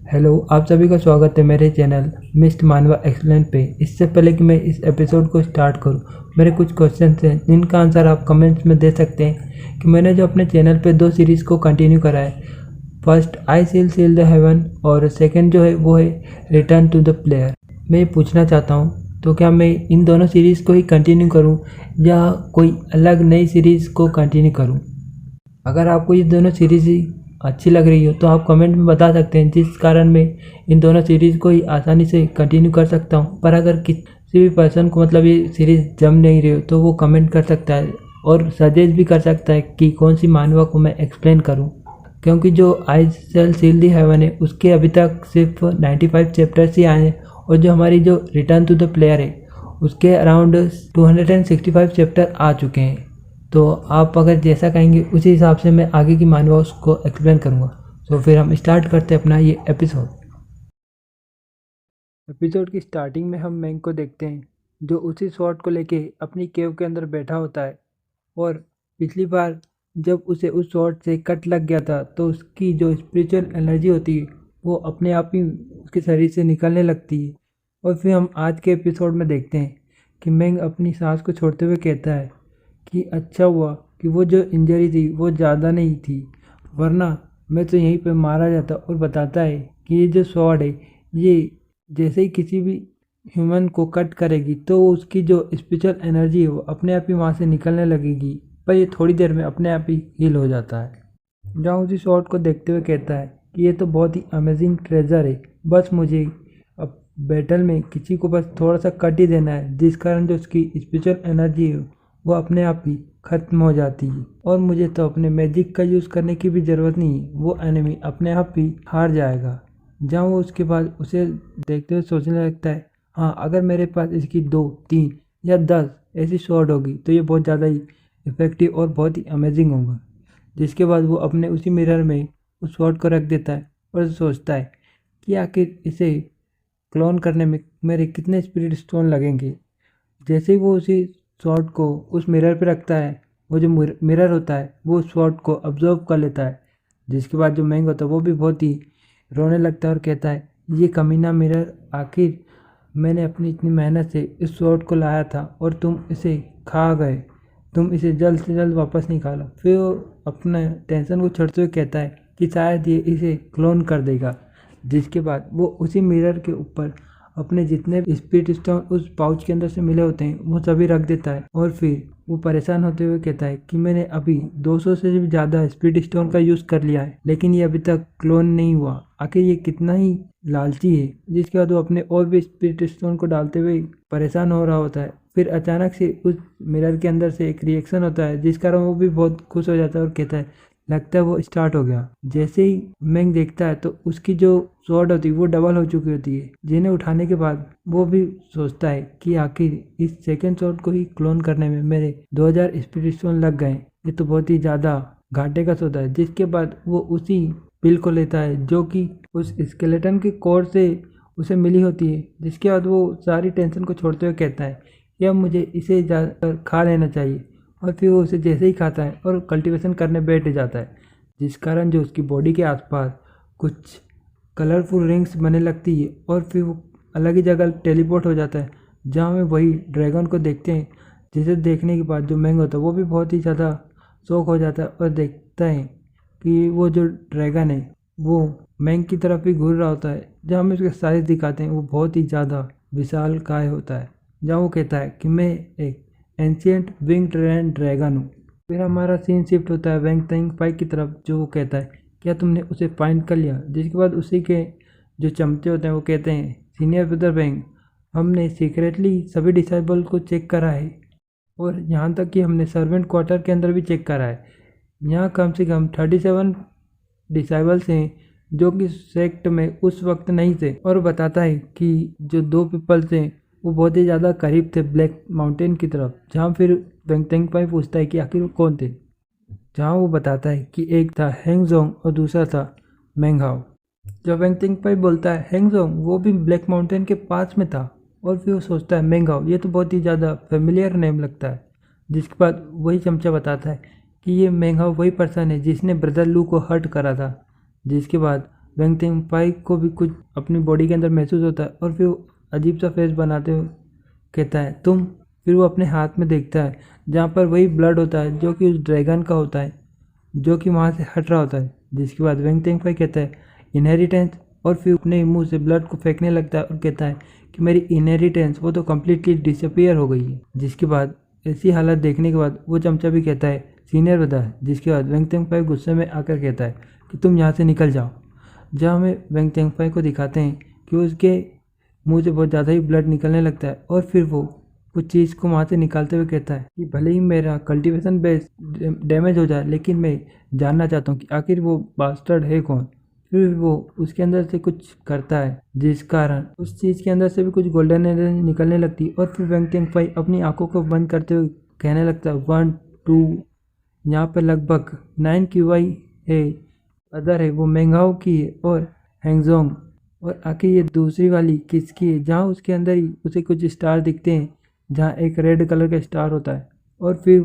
Hello, आप सभी का स्वागत है मेरे चैनल मिस्ट मानवा एक्सप्लेन पे। इससे पहले कि मैं इस एपिसोड को स्टार्ट करूं, मेरे कुछ क्वेश्चंस हैं जिनका आंसर आप कमेंट्स में दे सकते हैं कि मैंने जो अपने चैनल पे 2 सीरीज़ को कंटिन्यू करा है। First I seal the haven और सेकंड जो है वो है रिटर्न टू द प्लेयर। मैं ये पूछना चाहता हूँ, तो क्या मैं इन दोनों सीरीज़ को ही कंटिन्यू करूँ या कोई अलग नई सीरीज़ को कंटिन्यू करूँ? अगर आपको ये दोनों सीरीज़ ही अच्छी लग रही हो तो आप कमेंट में बता सकते हैं, जिस कारण मैं इन दोनों सीरीज़ को ही आसानी से कंटिन्यू कर सकता हूँ। पर अगर किसी भी पर्सन को मतलब ये सीरीज़ जम नहीं रही हो तो वो कमेंट कर सकता है और सजेस्ट भी कर सकता है कि कौन सी मानवा को मैं एक्सप्लेन करूँ। क्योंकि जो आई शैल सील द हेवन है उसके अभी तक सिर्फ 95 चैप्टर्स ही आए हैं, और जो हमारी जो रिटर्न टू द प्लेयर है उसके अराउंड 265 चैप्टर आ चुके हैं। तो आप अगर जैसा कहेंगे उसी हिसाब से मैं आगे की मानवा उसको एक्सप्लेन करूँगा। तो फिर हम स्टार्ट करते हैं अपना ये एपिसोड की स्टार्टिंग में हम मैंग को देखते हैं, जो उसी स्वॉर्ड को लेके अपनी केव के अंदर बैठा होता है। और पिछली बार जब उसे उस स्वॉर्ड से कट लग गया था तो उसकी जो स्पिरिचुअल एनर्जी होती है वो अपने आप ही उसके शरीर से निकलने लगती है। और फिर हम आज के एपिसोड में देखते हैं कि मैंग अपनी सांस को छोड़ते हुए कहता है कि अच्छा हुआ कि वो जो इंजरी थी वो ज़्यादा नहीं थी, वरना मैं तो यहीं पे मारा जाता। और बताता है कि ये जो स्वॉर्ड है ये जैसे ही किसी भी ह्यूमन को कट करेगी तो उसकी जो स्पिरिचुअल एनर्जी है वो अपने आप ही वहाँ से निकलने लगेगी, पर ये थोड़ी देर में अपने आप ही हील हो जाता है। जहाँ उसी स्वॉर्ड को देखते हुए कहता है कि ये तो बहुत ही अमेजिंग ट्रेजर है, बस मुझे अब बैटल में किसी को बस थोड़ा सा कट ही देना है, जिस कारण जो उसकी स्पिरिचुअल एनर्जी है वो अपने आप ही ख़त्म हो जाती है। और मुझे तो अपने मैजिक का यूज़ करने की भी ज़रूरत नहीं है, वो एनिमी अपने आप ही हार जाएगा। जहाँ वो उसके बाद उसे देखते हुए सोचने लगता है, हाँ अगर मेरे पास इसकी 2, 3 या 10 ऐसी शॉट होगी तो ये बहुत ज़्यादा ही इफ़ेक्टिव और बहुत ही अमेजिंग होगा। जिसके बाद वो अपने उसी मिरर में उस शॉट को रख देता है और सोचता है कि आखिर इसे क्लोन करने में मेरे कितने स्पिरिट स्टोन लगेंगे। जैसे ही वो उसी शॉट को उस मिरर पे रखता है, वो जो मिरर होता है वो उस शॉट को ऑब्जर्व कर लेता है। जिसके बाद जो मैंग होता है वो भी बहुत ही रोने लगता है और कहता है, ये कमीना मिरर, आखिर मैंने अपनी इतनी मेहनत से इस शॉट को लाया था और तुम इसे खा गए, तुम इसे जल्द से जल्द वापस निकालो। फिर वो अपना टेंशन को छोड़ते हुए कहता है कि शायद ये इसे क्लोन कर देगा। जिसके बाद वो उसी मिरर के ऊपर अपने जितने भी स्पिरिट स्टोन उस पाउच के अंदर से मिले होते हैं वो सभी रख देता है। और फिर वो परेशान होते हुए कहता है कि मैंने अभी 200 से भी ज़्यादा स्पिरिट स्टोन का यूज़ कर लिया है, लेकिन ये अभी तक क्लोन नहीं हुआ, आखिर ये कितना ही लालची है। जिसके बाद वो अपने और भी स्पिरिट स्टोन को डालते हुए परेशान हो रहा होता है। फिर अचानक से उस मिरर के अंदर से एक रिएक्शन होता है, जिस कारण वो भी बहुत खुश हो जाता है और कहता है, लगता है वो स्टार्ट हो गया। जैसे ही मैंग देखता है तो उसकी जो स्वॉर्ड होती है वो डबल हो चुकी होती है, जिन्हें उठाने के बाद वो भी सोचता है कि आखिर इस सेकेंड स्वॉर्ड को ही क्लोन करने में मेरे 2000 स्पिरिट स्टोन लग गए, ये तो बहुत ही ज़्यादा घाटे का सौदा है। जिसके बाद वो उसी पिल को लेता है जो कि उस स्केलेटन के कोर से उसे मिली होती है। जिसके बाद वो सारी टेंशन को छोड़ते हुए कहता है कि अब मुझे इसे ज़्यादा खा लेना चाहिए। और फिर वो उसे जैसे ही खाता है और कल्टीवेशन करने बैठ जाता है, जिस कारण जो उसकी बॉडी के आसपास कुछ कलरफुल रिंग्स बनने लगती है। और फिर वो अलग ही जगह टेलीपोर्ट हो जाता है, जहाँ में वही ड्रैगन को देखते हैं। जिसे देखने के बाद जो मैंग होता है वो भी बहुत ही ज़्यादा शौक हो जाता है और देखता है कि वो जो ड्रैगन है वो मैंग की तरफ ही घूर रहा होता है। जहाँ में उसके साइज दिखाते हैं वो बहुत ही ज़्यादा विशाल काय होता है, जहाँ वो कहता है कि मैं एक एंशियंट विंग ड्रैगन हूँ। फिर हमारा सीन शिफ्ट होता है वैंग तैंग पाई की तरफ, जो वो कहता है, क्या तुमने उसे फाइंड कर लिया? जिसके बाद उसी के जो चमचे होते हैं वो कहते हैं, सीनियर ब्रदर वैंग, हमने सीक्रेटली सभी डिसाइबल को चेक करा है, और यहाँ तक कि हमने सर्वेंट क्वार्टर के अंदर भी चेक करा है। यहाँ कम से कम 37 डिसाइबल्स हैं जो कि सेक्ट में उस वक्त नहीं थे। और बताता है कि जो 2 पीपल्स हैं वो बहुत ही ज़्यादा करीब थे ब्लैक माउंटेन की तरफ। जहाँ फिर वेंग तेंगपाई पूछता है कि आखिर वो कौन थे, जहाँ वो बताता है कि एक था हैंगजोंग और दूसरा था मेंगहाओ। जब वेंग तेंगपाई बोलता है हैंगजोंग वो भी ब्लैक माउंटेन के पास में था, और फिर वो सोचता है मेंगहाओ ये तो बहुत ही ज़्यादा फेमिलियर नेम लगता है। जिसके बाद वही चमचा बताता है कि ये मेंगहाओ वही पर्सन है जिसने ब्रदर लू को हर्ट करा था। जिसके बाद वेंग तेंगफाई को भी कुछ अपनी बॉडी के अंदर महसूस होता है और फिर वो अजीब सा फेस बनाते हुए कहता है तुम। फिर वो अपने हाथ में देखता है जहाँ पर वही ब्लड होता है जो कि उस ड्रैगन का होता है, जो कि वहाँ से हट रहा होता है। जिसके बाद वेंग तेंगफाई कहता है इनहेरिटेंस, और फिर अपने मुंह से ब्लड को फेंकने लगता है और कहता है कि मेरी इनहेरिटेंस वो तो कम्प्लीटली डिसअपियर हो गई है। जिसके बाद ऐसी हालत देखने के बाद वो चमचा भी कहता है सीनियर बता है। जिसके बाद वेंग तेंगफाई गुस्से में आकर कहता है कि तुम यहाँ से निकल जाओ। जहाँ हमें वेंग तेंगफाई को दिखाते हैं कि उसके मुंह से बहुत ज़्यादा ही ब्लड निकलने लगता है और फिर वो कुछ चीज़ को वहाँ से निकालते हुए कहता है कि भले ही मेरा कल्टीवेशन बेस डैमेज हो जाए, लेकिन मैं जानना चाहता हूँ कि आखिर वो बास्टर्ड है कौन। फिर वो उसके अंदर से कुछ करता है जिस कारण उस चीज़ के अंदर से भी कुछ गोल्डन एनर्जी निकलने लगती है और फिर वेंग तेंगफाई अपनी आंखों को बंद करते हुए कहने लगता है 1 2। यहाँ पर लगभग 9 क्यूआई है, अदर है वो मेंघाओ की है और हैंगजोंग, और आखिर ये दूसरी वाली किसकी है, जहाँ उसके अंदर ही उसे कुछ स्टार दिखते हैं, जहाँ एक रेड कलर का स्टार होता है। और फिर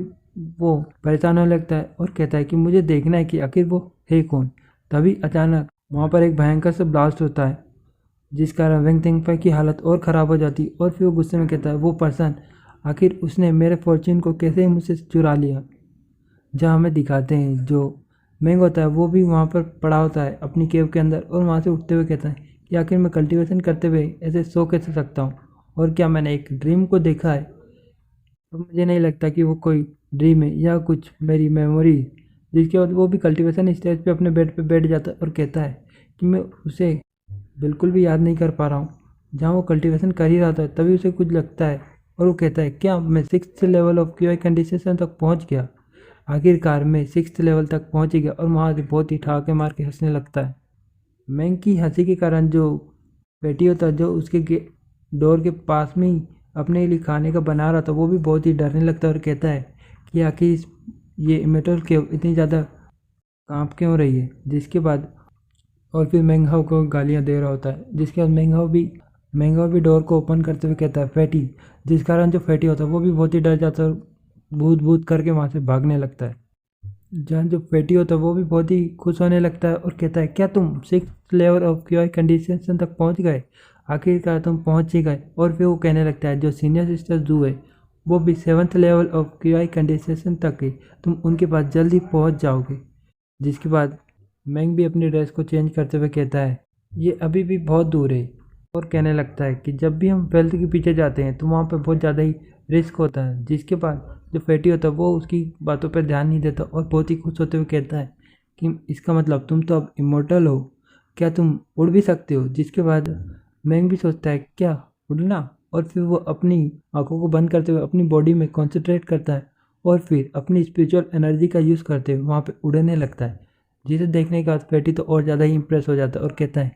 वो परेशान होने लगता है और कहता है कि मुझे देखना है कि आखिर वो है कौन। तभी अचानक वहाँ पर एक भयंकर सा ब्लास्ट होता है जिस कारण वेंग तेंगफाई की हालत और ख़राब हो जाती है और फिर वो गुस्से में कहता है वो पर्सन आखिर उसने मेरे फॉर्च्यून को कैसे मुझसे चुरा लिया। जहाँ हमें दिखाते हैं जो मेंग होता है वो भी वहाँ पर पड़ा होता है अपनी केव के अंदर और वहाँ से उठते हुए कहता है कि आखिर मैं कल्टीवेशन करते हुए ऐसे सो कैसे सकता हूँ, और क्या मैंने एक ड्रीम को देखा है। तो मुझे नहीं लगता कि वो कोई ड्रीम है या कुछ मेरी मेमोरी। जिसके बाद वो भी कल्टीवेशन स्टेज पे अपने बेड पे बैठ जाता है और कहता है कि मैं उसे बिल्कुल भी याद नहीं कर पा रहा हूँ। जहाँ वो कल्टीवेशन कर ही रहा था तभी उसे कुछ लगता है और वो कहता है क्या मैं 6th level of QI condition तक पहुँच गया। आखिरकार मैं 6th लेवल तक पहुँच गया और वहाँ से बहुत ही ठहाके मार के हंसने लगता है। मैंग की हंसी के कारण जो बेटी होता जो उसके डोर के पास में ही अपने लिए खाने का बना रहा था वो भी बहुत ही डरने लगता है और कहता है कि आखिर ये इमेटल केव इतनी ज़्यादा कांप क्यों रही है। जिसके बाद और फिर मेंगहाओ को गालियां दे रहा होता है। जिसके बाद मेंगहाओ भी डोर को ओपन करते हुए कहता है फैटी। जिस कारण जो फैटी होता है वो भी बहुत ही डर जाता है और भूत भूत करके वहाँ से भागने लगता है। जहाँ जो फैटी होता है वो भी बहुत ही खुश होने लगता है और कहता है क्या तुम 6th level of QI condition तक पहुँच गए, आखिरकार तुम पहुँच ही गए। और फिर वो कहने लगता है जो सीनियर सिस्टर जू है वो भी 7th level of QI condition तक है, तुम उनके पास जल्दी पहुँच जाओगे। जिसके बाद मैंग भी अपनी ड्रेस को चेंज करते हुए कहता है ये अभी भी बहुत दूर है, और कहने लगता है कि जब भी हम वेल्थ के पीछे जाते हैं तो वहाँ पर बहुत ज़्यादा ही रिस्क होता है। जिसके बाद जो फैटी होता है वो उसकी बातों पर ध्यान नहीं देता और बहुत ही खुश होते हुए कहता है कि इसका मतलब तुम तो अब इमोर्टल हो, क्या तुम उड़ भी सकते हो। जिसके बाद मैंग भी सोचता है क्या उड़ना, और फिर वो अपनी आंखों को बंद करते हुए अपनी बॉडी में कॉन्सेंट्रेट करता है और फिर अपनी स्पिरिचुअल एनर्जी का यूज़ करते हुए वहाँ पे उड़ने लगता है। जिसे देखने के बाद फैटी तो और ज़्यादा ही इंप्रेस हो जाता है और कहता है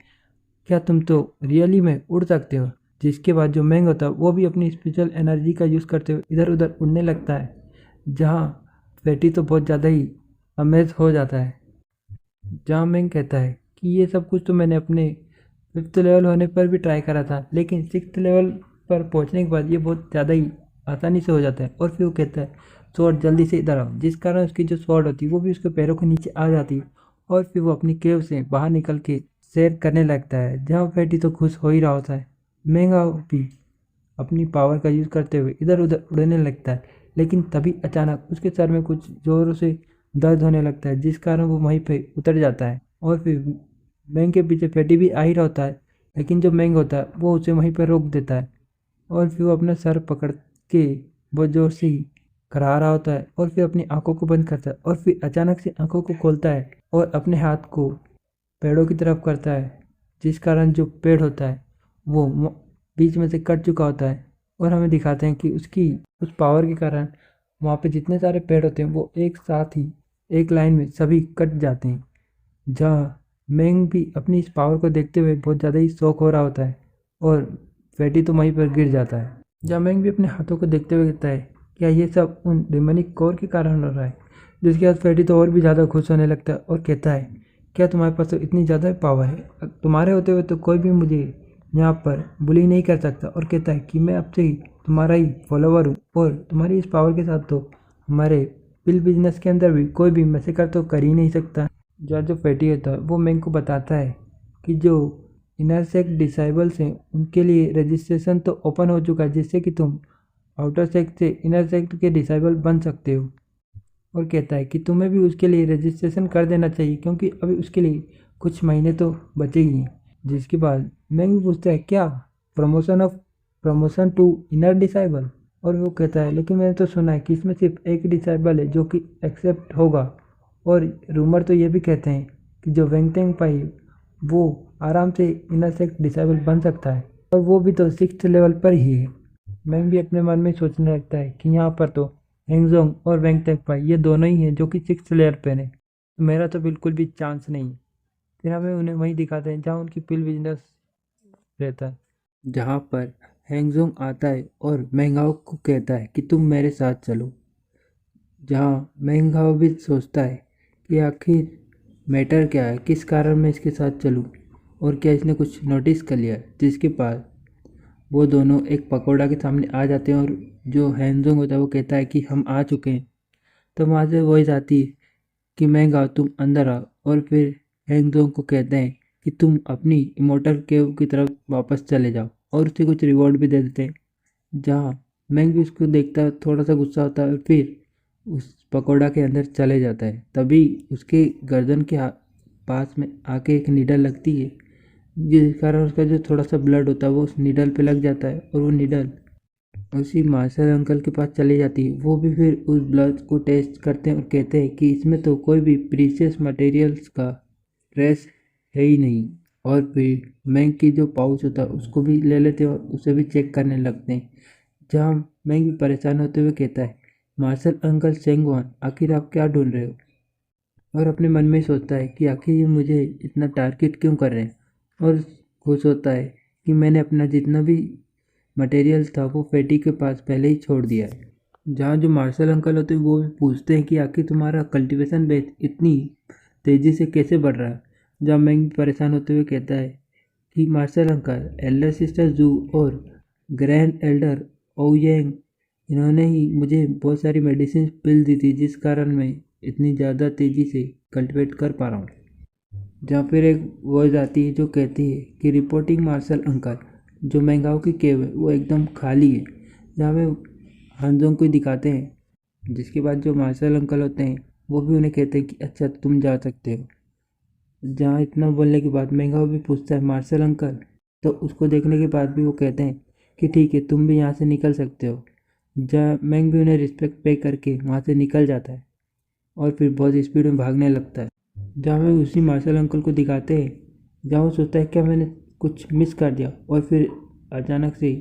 क्या तुम तो रियली में उड़ सकते हो। जिसके बाद जो मैंग होता है वो भी अपनी स्पिरिचुअल एनर्जी का यूज़ करते हुए इधर उधर उड़ने लगता है। जहाँ फैटी तो बहुत ज़्यादा ही अमेज हो जाता है। जहाँ मैंग कहता है कि ये सब कुछ तो मैंने अपने 5th लेवल होने पर भी ट्राई करा था, लेकिन 6th लेवल पर पहुँचने के बाद ये बहुत ज़्यादा ही आसानी से हो जाता है। और फिर वो कहता है स्वॉर्ड जल्दी से इधर आओ। जिस कारण उसकी जो स्वॉर्ड होती है वो भी उसके पैरों के नीचे आ जाती है और फिर वो अपनी केव से बाहर निकल के सैर करने लगता है। जहाँ फैटी तो खुश हो ही रहा होता है। महंगा भी अपनी पावर का यूज़ करते हुए इधर उधर उड़ने लगता है, लेकिन तभी अचानक उसके सर में कुछ ज़ोरों से दर्द होने लगता है जिस कारण वो वहीं पे उतर जाता है। और फिर मैंग के पीछे फैटी भी आ ही रहा होता है, लेकिन जो मैंग होता है वो उसे वहीं पर रोक देता है और फिर वो अपना सर पकड़ के बहुत ज़ोर से ही करा रहा होता है और फिर अपनी आंखों को बंद करता है और फिर अचानक से आंखों को खोलता है और अपने हाथ को पेड़ों की तरफ करता है। जिस कारण जो पेड़ होता है वो बीच में से कट चुका होता है और हमें दिखाते हैं कि उसकी उस पावर के कारण वहाँ पे जितने सारे पेड़ होते हैं वो एक साथ ही एक लाइन में सभी कट जाते हैं। जहाँ मैंग भी अपनी इस पावर को देखते हुए बहुत ज़्यादा ही शौक हो रहा होता है और फैटी तो वहीं पर गिर जाता है। जहाँ मैंग भी अपने हाथों को देखते हुए कहता है क्या ये सब उन डिमोनिक कोर के कारण हो रहा है। जिसके बाद फैटी तो और भी ज़्यादा खुश होने लगता है और कहता है क्या तुम्हारे पास तो इतनी ज़्यादा पावर है, तुम्हारे होते हुए तो कोई भी मुझे यहाँ पर बुली नहीं कर सकता। और कहता है कि मैं अब से ही तुम्हारा ही फॉलोवर हूँ और तुम्हारी इस पावर के साथ तो हमारे पिल बिजनेस के अंदर भी कोई भी मैसेकर तो कर ही नहीं सकता। जो फैटी होता है वो मैंग को बताता है कि जो इनर सेक्ट डिसेबल्स हैं उनके लिए रजिस्ट्रेशन तो ओपन हो चुका है, जिससे कि तुम आउटर सेक्ट से इनर सेक्ट के डिसेबल बन सकते हो। और कहता है कि तुम्हें भी उसके लिए रजिस्ट्रेशन कर देना चाहिए, क्योंकि अभी उसके लिए कुछ महीने तो बचे ही हैं। जिसके बाद मैंग भी पूछता है क्या प्रमोशन टू इनर डिसेबल। और वो कहता है लेकिन मैंने तो सुना है कि इसमें सिर्फ एक डिसेबल है जो कि एक्सेप्ट होगा, और रूमर तो ये भी कहते हैं कि जो वेंगटेंग पाई वो आराम से इनर सेक्ट डिसेबल बन सकता है, और वो भी तो 6th लेवल पर ही है। मैंग भी अपने मन में सोचने लगता है कि यहाँ पर तो हैंगजोंग और वेंगटेकपाई ये दोनों ही हैं जो कि 6th लेयर पे हैं, तो मेरा तो बिल्कुल भी चांस नहीं है। फिर हमें उन्हें वहीं दिखाते हैं जहाँ उनकी पिल बिजनेस रहता है, जहाँ पर हैंगजोंग आता है और मैंगाओ को कहता है कि तुम मेरे साथ चलो। जहाँ मैंगाओ भी सोचता है कि आखिर मैटर क्या है, किस कारण मैं इसके साथ चलूँ, और क्या इसने कुछ नोटिस कर लिया है। जिसके पास वो दोनों एक पकौड़ा के सामने आ जाते हैं, और जो हैंगजोंग होता है वो कहता है कि हम आ चुके हैं। तो वहाँ से वॉइस आती है कि मैंगाओ तुम अंदर आओ, और फिर हैंगजोंग को कहते हैं कि तुम अपनी इमोर्टल केव की तरफ वापस चले जाओ, और उसे कुछ रिवॉर्ड भी दे देते हैं। जहाँ मैंग भी उसको देखता है, थोड़ा सा गुस्सा होता है, और फिर उस पकौड़ा के अंदर चले जाता है। तभी उसके गर्दन के पास में आके एक नीडल लगती है, जिस कारण उसका जो थोड़ा सा ब्लड होता है वो उस नीडल पे लग जाता है, और वो नीडल उसी मार्शल अंकल के पास चली जाती है। वो भी फिर उस ब्लड को टेस्ट करते हैं और कहते हैं कि इसमें तो कोई भी प्रीशियस मटेरियल्स का ट्रेस है ही नहीं। और फिर मैंग की जो पाउच होता है उसको भी ले लेते हैं और उसे भी चेक करने लगते हैं। जहाँ मैंग भी परेशान होते हुए कहता है मार्शल अंकल सेंगवान, आखिर आप क्या ढूंढ रहे हो। और अपने मन में सोचता है कि आखिर ये मुझे इतना टारगेट क्यों कर रहे हैं, और खुश होता है कि मैंने अपना जितना भी मटेरियल था वो फैटी के पास पहले ही छोड़ दिया है। जहाँ जो मार्शल अंकल होते हैं वो भी पूछते हैं कि आखिर तुम्हारा कल्टीवेशन बेस इतनी तेज़ी से कैसे बढ़ रहा है। जहाँ मैंग परेशान होते हुए कहता है कि मार्शल अंकल, एल्डर सिस्टर जू और ग्रैंड एल्डर ओयांग, इन्होंने ही मुझे बहुत सारी मेडिसिन पिल दी थी, जिस कारण मैं इतनी ज़्यादा तेज़ी से कल्टिवेट कर पा रहा हूँ। जहाँ फिर एक वॉइस आती है जो कहती है कि रिपोर्टिंग मार्शल अंकल, जो मैंगाओ की केव है वो एकदम खाली है। जहाँ वे हांजोंग को दिखाते हैं, जिसके बाद जो मार्शल अंकल होते हैं वो भी उन्हें कहते हैं कि अच्छा तुम जा सकते हो। जहाँ इतना बोलने के बाद मैंगाओ भी पूछता है मार्शल अंकल, तो उसको देखने के बाद भी वो कहते हैं कि ठीक है तुम भी यहाँ से निकल सकते हो। जहाँ मैंग भी उन्हें रिस्पेक्ट पे करके वहाँ से निकल जाता है, और फिर बहुत स्पीड में भागने लगता है। जहाँ वे उसी मार्शल अंकल को दिखाते हैं, जहाँ वो सोचता है क्या मैंने कुछ मिस कर दिया, और फिर अचानक से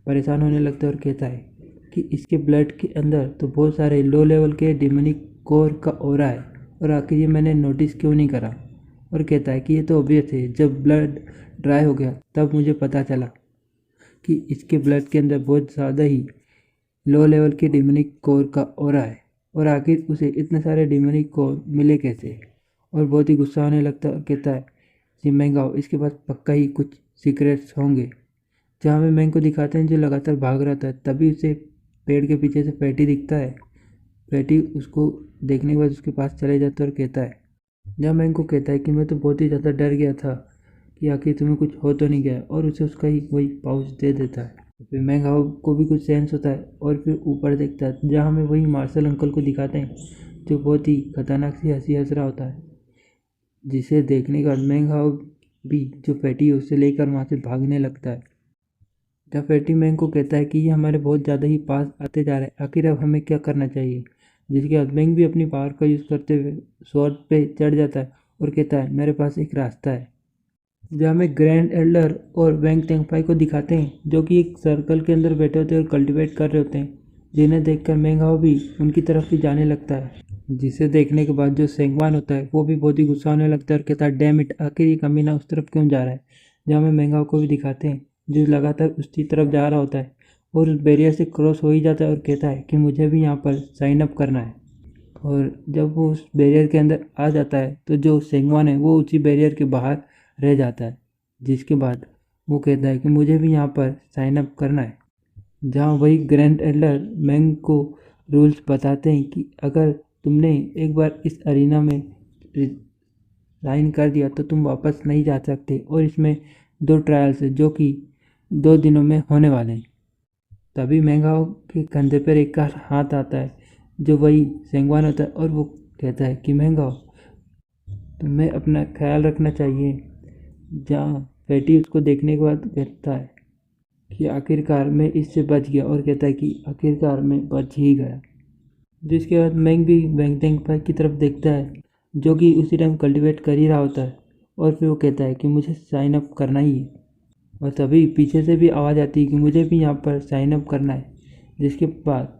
परेशान होने लगता है और कहता है कि इसके ब्लड के अंदर तो बहुत सारे लो लेवल के डेमोनिक कोर का ऑरा है, और आखिर ये मैंने नोटिस क्यों नहीं करा। और कहता है कि ये तो ऑब्वियस है, जब ब्लड ड्राई हो गया तब मुझे पता चला कि इसके ब्लड के अंदर बहुत ज़्यादा ही लो लेवल के डेमोनिक कोर का ऑरा है, और आखिर उसे इतने सारे डेमोनिक कोर मिले कैसे। और बहुत ही गुस्सा होने लगता है और कहता है कि मैंगाओ, इसके पास पक्का ही कुछ सीक्रेट्स होंगे। जहाँ में मैंग को दिखाते हैं जो लगातार भाग रहा था, तभी उसे पेड़ के पीछे से पैटी दिखता है। पैटी उसको देखने के बाद उसके पास चले जाता है और कहता है, जहाँ मैंग को कहता है कि मैं तो बहुत ही ज़्यादा डर गया था कि आखिर तुम्हें कुछ हो तो नहीं गया, और उसे उसका ही वही पाउच दे देता है। फिर मैंगाओ को भी कुछ सेंस होता है, और फिर ऊपर देखता है जहाँ हमें वही मार्शल अंकल को दिखाते हैं जो बहुत ही खतरनाक सी हंसी हंस रहा होता है। जिसे देखने के बाद मैंगाओ भी जो फैटी है उसे लेकर वहाँ से भागने लगता है। जब फैटी मैंग को कहता है कि ये हमारे बहुत ज़्यादा ही पास आते जा रहे हैं, आखिर अब हमें क्या करना चाहिए। जिसके बाद मैंग भी अपनी पावर का यूज़ करते हुए स्वॉर्ड पे चढ़ जाता है और कहता है मेरे पास एक रास्ता है। जहाँ हमें ग्रैंड एल्डर और वेंग टेंगफाई को दिखाते हैं जो कि एक सर्कल के अंदर बैठे होते हैं और कल्टीवेट कर रहे होते हैं, जिन्हें देखकर मैंगाओ भी उनकी तरफ ही जाने लगता है। जिसे देखने के बाद जो सेंगवान होता है वो भी बहुत ही गुस्सा होने लगता है और कहता है डैम इट, आखिर ये कमीना उस तरफ क्यों जा रहा है। जहाँ हमें मैंगाओ को भी दिखाते हैं जो लगातार उसकी तरफ जा रहा होता है, और उस बैरियर से क्रॉस हो ही जाता है और कहता है कि मुझे भी यहाँ पर साइन अप करना है। और जब वो उस बैरियर के अंदर आ जाता है तो जो सेंगवान है वो उसी बैरियर के बाहर रह जाता है। जिसके बाद वो कहता है कि मुझे भी यहाँ पर साइन अप करना है। जहाँ वही ग्रैंड एल्डर मैंग को रूल्स बताते हैं कि अगर तुमने एक बार इस अरीना में साइन कर दिया तो तुम वापस नहीं जा सकते, और इसमें 2 ट्रायल्स है जो कि 2 दिनों में होने वाले हैं। तभी मेंगाओ के कंधे पर एक का हाथ आता है जो वही सेंगवान होता है, और वो कहता है कि मेंगाओ, तुम्हें अपना ख्याल रखना चाहिए। जहाँ फैटी उसको देखने के बाद कहता है कि आखिरकार मैं इससे बच गया, और कहता है कि आखिरकार मैं बच ही गया। जिसके बाद मैंग भी बैंगटेंग पाई की तरफ देखता है जो कि उसी टाइम कल्टीवेट कर ही रहा होता है, और फिर वो कहता है कि मुझे साइन अप करना ही है। और तभी पीछे से भी आवाज़ आती है कि मुझे भी यहाँ पर साइन अप करना है। जिसके बाद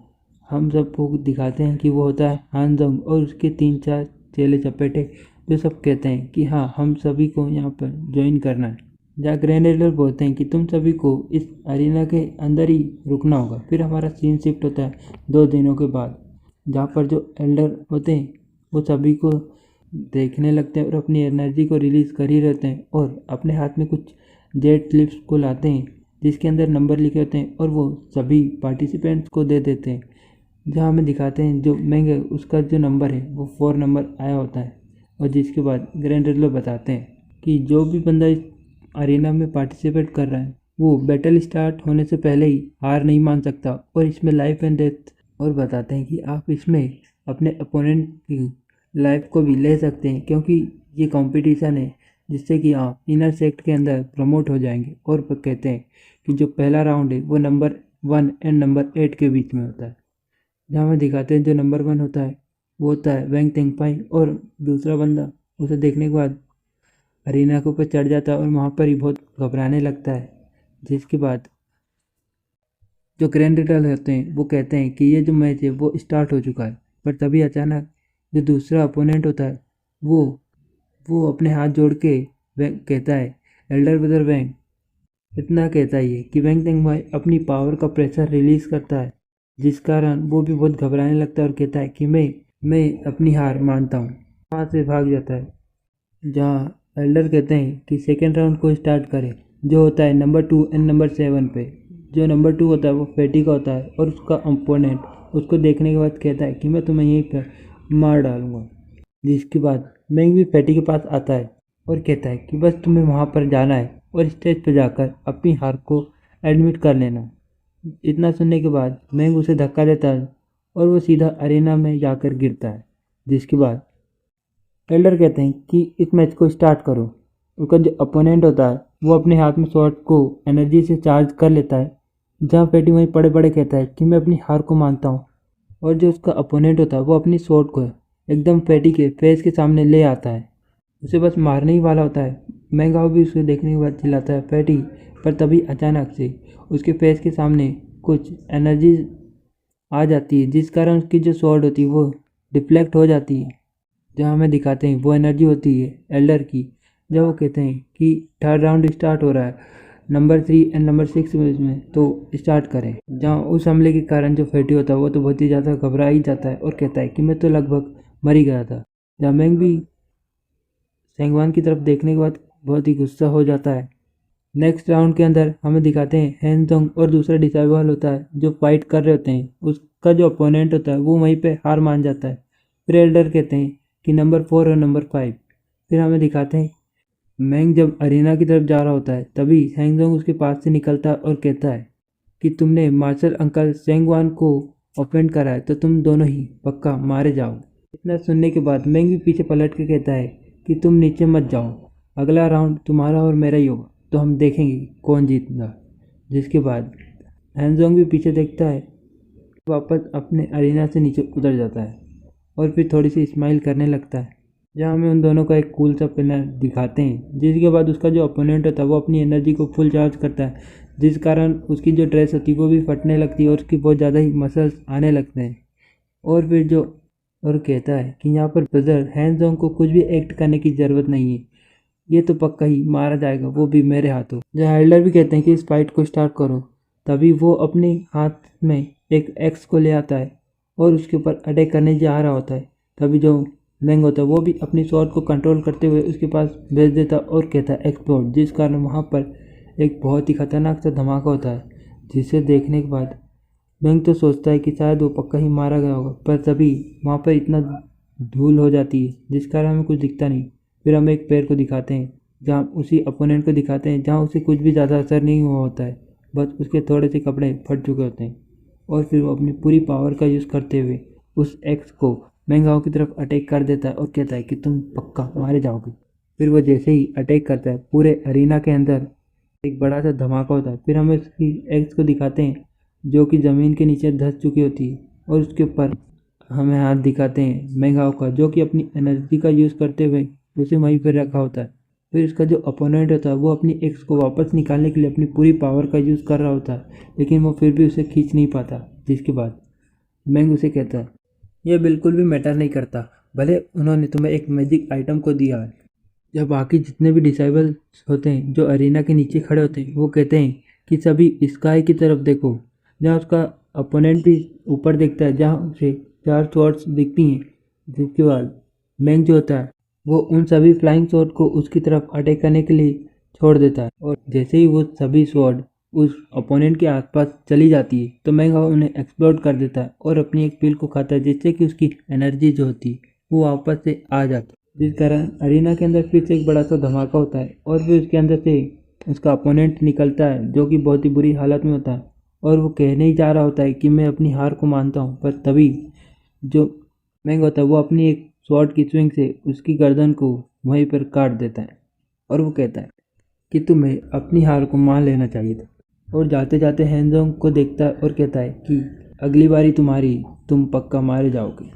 हम सबको दिखाते हैं कि वो होता है हानजोंग और उसके 3-4 चेले चपेटे, जो सब कहते हैं कि हाँ, हम सभी को यहाँ पर ज्वाइन करना है। जहाँ ग्रैंड एल्डर बोलते हैं कि तुम सभी को इस अरीना के अंदर ही रुकना होगा। फिर हमारा सीन शिफ्ट होता है 2 दिनों के बाद, जहाँ पर जो एल्डर होते हैं वो सभी को देखने लगते हैं और अपनी एनर्जी को रिलीज़ कर ही रहते हैं, और अपने हाथ में कुछ जेट स्लिप्स को लाते हैं जिसके अंदर नंबर लिखे होते हैं, और वो सभी पार्टिसिपेंट्स को दे देते हैं। जहाँ हमें दिखाते हैं जो मैंग है उसका जो नंबर है वो 4 नंबर आया होता है। और जिसके बाद ग्रैंड एल्डर बताते हैं कि जो भी बंदा इस अरीना में पार्टिसिपेट कर रहा है वो बैटल स्टार्ट होने से पहले ही हार नहीं मान सकता, और इसमें लाइफ एंड डेथ, और बताते हैं कि आप इसमें अपने अपोनेंट की लाइफ को भी ले सकते हैं, क्योंकि ये कंपटीशन है जिससे कि आप इनर सेक्ट के अंदर प्रमोट हो जाएंगे। और कहते हैं कि जो पहला राउंड है वो नंबर 1 एंड नंबर 8 के बीच में होता है। जहाँ हमें दिखाते हैं जो नंबर 1 होता है वो होता है वैंग तेंगपाई, और दूसरा बंदा उसे देखने के बाद अरीना के ऊपर चढ़ जाता है और वहाँ पर ही बहुत घबराने लगता है। जिसके बाद जो ग्रैंड रिटल होते हैं वो कहते हैं कि ये जो मैच है वो स्टार्ट हो चुका है। पर तभी अचानक जो दूसरा अपोनेंट होता है वो अपने हाथ जोड़ के कहता है, एल्डर ब्रदर वैंग। इतना कहता ही है कि वैंग तेंगपाई अपनी पावर का प्रेशर रिलीज करता है, जिस कारण वो भी बहुत घबराने लगता है और कहता है कि मैं अपनी हार मानता हूँ। वहाँ से भाग जाता है। जहाँ एल्डर कहते हैं कि सेकेंड राउंड को स्टार्ट करें, जो होता है नंबर 2 एंड नंबर 7 पे। जो नंबर 2 होता है वो फैटी का होता है, और उसका अपोनेंट उसको देखने के बाद कहता है कि मैं तुम्हें यहीं पर मार डालूंगा। जिसके बाद मैंग भी फैटी के पास आता है और कहता है कि बस तुम्हें वहाँ पर जाना है और स्टेज पर जाकर अपनी हार को एडमिट कर लेना। इतना सुनने के बाद मैंग उसे धक्का देता है और वो सीधा अरेना में जाकर गिरता है। जिसके बाद एल्डर कहते हैं कि इस मैच को स्टार्ट करो। उसका जो अपोनेंट होता है वो अपने हाथ में शॉट को एनर्जी से चार्ज कर लेता है। जहाँ फैटी वहीं पड़े पड़े कहता है कि मैं अपनी हार को मानता हूँ, और जो उसका अपोनेंट होता है वो अपनी शॉट को एकदम फैटी के फेस के सामने ले आता है। उसे बस मारने ही वाला होता है। मैंगाओ भी उसे देखने के बाद चिल्लाता है फैटी, पर तभी अचानक से उसके फेस के सामने कुछ एनर्जी आ जाती है, जिस कारण उसकी जो शॉट होती है वो डिफ्लेक्ट हो जाती है। जहाँ हमें दिखाते हैं वो एनर्जी होती है एल्डर की। जब वो कहते हैं कि थर्ड राउंड स्टार्ट हो रहा है नंबर 3 एंड नंबर 6 में, तो स्टार्ट करें। जहाँ उस हमले के कारण जो फैटी होता है वो तो बहुत ही ज़्यादा घबरा ही जाता है और कहता है कि मैं तो लगभग मर ही गया था। जहाँ मैंग भी सेंगवान की तरफ देखने के बाद बहुत ही गुस्सा हो जाता है। नेक्स्ट राउंड के अंदर हमें दिखाते हैं हैंजोंग और दूसरा डिसाइबल होता है जो फाइट कर रहे होते हैं। उसका जो अपोनेंट होता है वो वहीं पे हार मान जाता है। फिर एल्डर कहते हैं कि नंबर 4 और नंबर 5। फिर हमें दिखाते हैं मैंग जब अरीना की तरफ जा रहा होता है तभी हैंजोंग उसके पास से निकलता है और कहता है कि तुमने मार्शल अंकल सेंगवान को ऑफेंड करा है तो तुम दोनों ही पक्का मारे जाओ। इतना सुनने के बाद मैंग भी पीछे पलट के कहता है कि तुम नीचे मत जाओ, अगला राउंड तुम्हारा और मेरा ही होगा, तो हम देखेंगे कौन जीतगा। जिसके बाद हैंजोंग भी पीछे देखता है, वापस अपने अरीना से नीचे उतर जाता है और फिर थोड़ी सी स्माइल करने लगता है। जहाँ हमें उन दोनों का एक कूल सा पिनर दिखाते हैं। जिसके बाद उसका जो अपोनेंट होता है वो अपनी एनर्जी को फुल चार्ज करता है, जिस कारण उसकी जो ड्रेस होती है वो भी फटने लगती है और उसकी बहुत ज़्यादा ही मसल्स आने लगते हैं। और फिर जो और कहता है कि यहाँ पर ब्रदर हैंजोंग को कुछ भी एक्ट करने की ज़रूरत नहीं है, ये तो पक्का ही मारा जाएगा, वो भी मेरे हाथों। जहाँ एल्डर भी कहते हैं कि इस फाइट को स्टार्ट करो, तभी वो अपने हाथ में एक एक्स को ले आता है और उसके ऊपर अटैक करने जा रहा होता है। तभी जो मैंग होता है वो भी अपनी शॉट को कंट्रोल करते हुए उसके पास भेज देता और कहता है एक्सप्लोड, जिस कारण वहाँ पर एक बहुत ही खतरनाक सा धमाका होता है। जिसे देखने के बाद मैंग तो सोचता है कि शायद वो पक्का ही मारा गया होगा, पर तभी वहाँ पर इतना धूल हो जाती है जिस कारण हमें कुछ दिखता नहीं। फिर हम एक पैर को दिखाते हैं जहाँ उसी अपोनेंट को दिखाते हैं जहाँ उसे कुछ भी ज़्यादा असर नहीं हुआ होता है, बस उसके थोड़े से कपड़े फट चुके होते हैं। और फिर वो अपनी पूरी पावर का यूज़ करते हुए उस एक्स को मैंगाओ की तरफ अटैक कर देता है और कहता है कि तुम पक्का मारे जाओगे। फिर वो जैसे ही अटैक करता है पूरे अरीना के अंदर एक बड़ा सा धमाका होता है। फिर हमें उसकी एक्स को दिखाते हैं जो कि ज़मीन के नीचे धंस चुकी होती है और उसके ऊपर हमें हाथ दिखाते हैं मैंगाओ का जो कि अपनी एनर्जी का यूज़ करते हुए उसे वहीं पर रखा होता है। फिर उसका जो अपोनेंट होता है वो अपनी एक्स को वापस निकालने के लिए अपनी पूरी पावर का यूज़ कर रहा होता है, लेकिन वो फिर भी उसे खींच नहीं पाता। जिसके बाद मैंग उसे कहता है यह बिल्कुल भी मैटर नहीं करता, भले उन्होंने तुम्हें एक मैजिक आइटम को दिया है। जब बाकी जितने भी डिसाइबल्स होते हैं जो अरीना के नीचे खड़े होते हैं वो कहते हैं कि सभी स्काई की तरफ देखो, जहाँ उसका अपोनेंट भी ऊपर देखता है जहाँ उसे 4 स्वॉर्ड्स दिखती हैं। जिसके बाद मैंग जो होता है वो उन सभी फ्लाइंग स्वॉर्ड को उसकी तरफ अटैक करने के लिए छोड़ देता है और जैसे ही वो सभी स्वॉर्ड उस अपोनेंट के आसपास चली जाती है तो मैंग उन्हें एक्सप्लोड कर देता है और अपनी एक पील को खाता है जिससे कि उसकी एनर्जी जो होती है वो वापस से आ जाती है, जिस कारण अरीना के अंदर फिर से एक बड़ा सा धमाका होता है और फिर उसके अंदर से उसका अपोनेंट निकलता है जो कि बहुत ही बुरी हालत में होता है और वो कहने ही जा रहा होता है कि मैं अपनी हार को मानता हूँ, पर तभी जो मैंग होता है वो अपनी एक स्वॉर्ड की स्विंग से उसकी गर्दन को वहीं पर काट देता है और वो कहता है कि तुम्हें अपनी हार को मान लेना चाहिए था। और जाते जाते हैंजोंग को देखता है और कहता है कि अगली बारी तुम्हारी, तुम पक्का मारे जाओगे।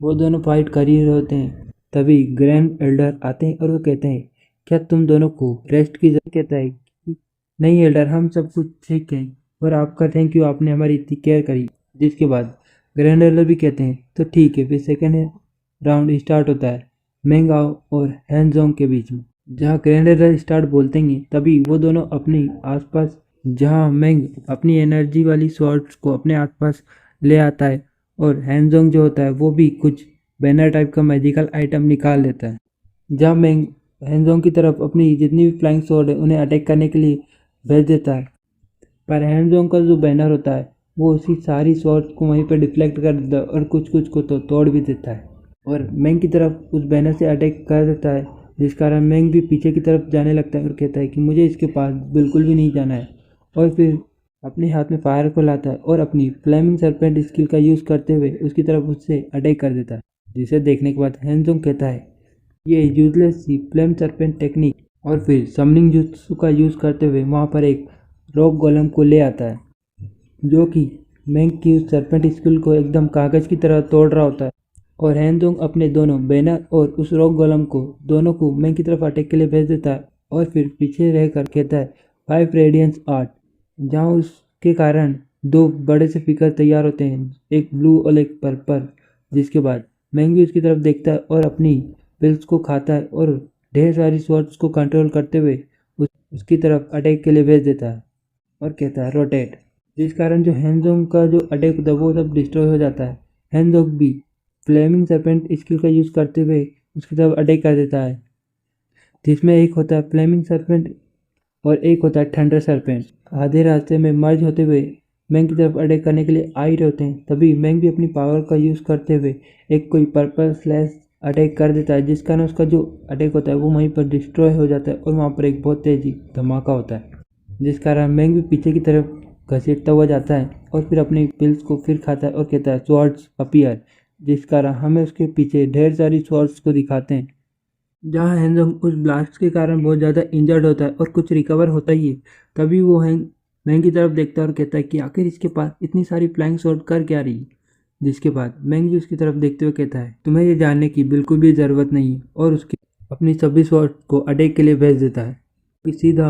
वो दोनों फाइट कर ही रहे होते हैं तभी ग्रैंड एल्डर आते हैं और वो कहते हैं क्या तुम दोनों को रेस्ट की जरूरत। कहता है कि नहीं एल्डर, हम सब कुछ ठीक है और आपका थैंक यू, आपने हमारी इतनी केयर करी। जिसके बाद ग्रैंड एल्डर भी कहते हैं तो ठीक है। फिर सेकेंड राउंड स्टार्ट होता है मेंगाओ और हैंजोंग के बीच में, जहाँ ग्रैंड एल्डर स्टार्ट बोलते हैं तभी वो दोनों अपनी आसपास, जहाँ मेंग अपनी एनर्जी वाली स्वॉर्ड्स को अपने आसपास ले आता है और हैंजोंग जो होता है वो भी कुछ बैनर टाइप का मैजिकल आइटम निकाल लेता है, जहाँ मेंग हैंजोंग की तरफ अपनी जितनी भी फ्लाइंग स्वॉर्ड है उन्हें अटैक करने के लिए भेज देता है। पर हैंजोंग का जो बैनर होता है वो उसकी सारी स्वॉर्ड्स को वहीं पर डिफ्लेक्ट कर देता है और कुछ कुछ को तो तोड़ भी देता है और मेंग की तरफ उस बैनर से अटैक कर देता है, जिस कारण मेंग भी पीछे की तरफ जाने लगता है और कहता है कि मुझे इसके पास बिल्कुल भी नहीं जाना है। और फिर अपने हाथ में फायर को लाता है और अपनी फ्लेमिंग सरपेंट स्किल का यूज़ करते हुए उसकी तरफ उससे अटैक कर देता है, जिसे देखने के बाद हैंजोंग कहता है ये यूजलेस सी फ्लेम सरपेंट टेक्निक, और फिर समनिंग जुत्सु का यूज़ करते हुए वहाँ पर एक रॉक गोलम को ले आता है जो कि मेंग की उस सरपेंट स्किल को एकदम कागज़ की तरह तोड़ रहा होता है। और हैंजोंग अपने दोनों बैनर और उस रॉक गोलम को दोनों को मेंग की तरफ अटैक के लिए भेज देता है और फिर पीछे रहकर कहता है 5 रेडियंस आर्ट, जहाँ उसके कारण 2 बड़े से फिगर तैयार होते हैं, एक ब्लू और एक पर्पल। जिसके बाद मेंग भी उसकी तरफ देखता है और अपनी पिल्स को खाता है और ढेर सारी स्वॉर्ड्स को कंट्रोल करते हुए उसकी तरफ अटैक के लिए भेज देता है और कहता है रोटेट, जिस कारण जो हैंजोंग का जो अटैक होता है वो सब डिस्ट्रॉय हो जाता है। हैंजोंग भी फ्लेमिंग सरपेंट स्किल का यूज़ करते हुए उसकी तरफ अटैक कर देता है, जिसमें एक होता है फ्लेमिंग सरपेंट और एक होता है थंडर सरपेंट। आधे रास्ते में मर्ज होते हुए मैंग की तरफ अटैक करने के लिए आ ही रहे होते हैं तभी मैंग भी अपनी पावर का यूज़ करते हुए एक कोई पर्पल स्लैश अटैक कर देता है, जिस कारण उसका जो अटैक होता है वो वहीं पर डिस्ट्रॉय हो जाता है और वहाँ पर एक बहुत तेजी धमाका होता है, जिस कारण मैंग भी पीछे की तरफ घसीटता हुआ जाता है और फिर अपनी पिल्स को फिर खाता है और कहता है स्वॉर्ड्स अपीयर, जिस कारण हमें उसके पीछे ढेर सारी स्वॉर्ड्स को दिखाते हैं, जहाँ हैंजोंग उस ब्लास्ट के कारण बहुत ज़्यादा इंजर्ड होता है और कुछ रिकवर होता ही है। तभी वो मैंग की तरफ देखता है और कहता है कि आखिर इसके पास इतनी सारी फ्लाइंग स्वॉर्ड कर क्या रही है। जिसके बाद मैंग भी उसकी तरफ देखते हुए कहता है तुम्हें ये जानने की बिल्कुल भी ज़रूरत नहीं है और उसकी अपनी सभी स्वॉर्ड को अटैक के लिए भेज देता है। फिर सीधा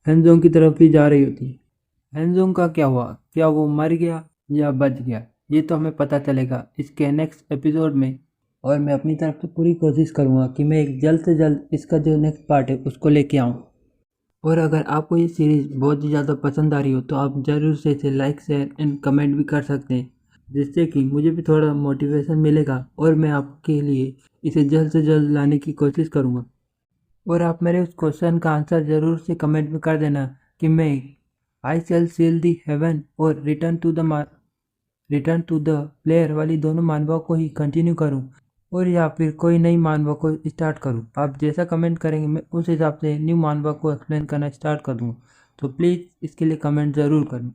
हैंजोंग की तरफ ही जा रही होती है। हैंजोंग का क्या हुआ, क्या वो मर गया या बच गया, ये तो हमें पता चलेगा इसके नेक्स्ट एपिसोड में। और मैं अपनी तरफ से पूरी कोशिश करूँगा कि मैं एक जल्द से जल्द इसका जो नेक्स्ट पार्ट है उसको लेके आऊँ। और अगर आपको ये सीरीज़ बहुत ही ज़्यादा पसंद आ रही हो तो आप ज़रूर से इसे लाइक शेयर एंड कमेंट भी कर सकते हैं, जिससे कि मुझे भी थोड़ा मोटिवेशन मिलेगा और मैं आपके लिए इसे जल्द से जल्द लाने की कोशिश करूँगा। और आप मेरे उस क्वेश्चन का आंसर ज़रूर से कमेंट में कर देना कि मैं आई शैल सील दी हेवन और रिटर्न टू द प्लेयर वाली दोनों मानवाओं को ही कंटिन्यू करूं और या फिर कोई नई मानवा को स्टार्ट करूँ। आप जैसा कमेंट करेंगे मैं उस हिसाब से न्यू मानवा को एक्सप्लेन करना स्टार्ट कर दूँगा। तो प्लीज़ इसके लिए कमेंट ज़रूर करें।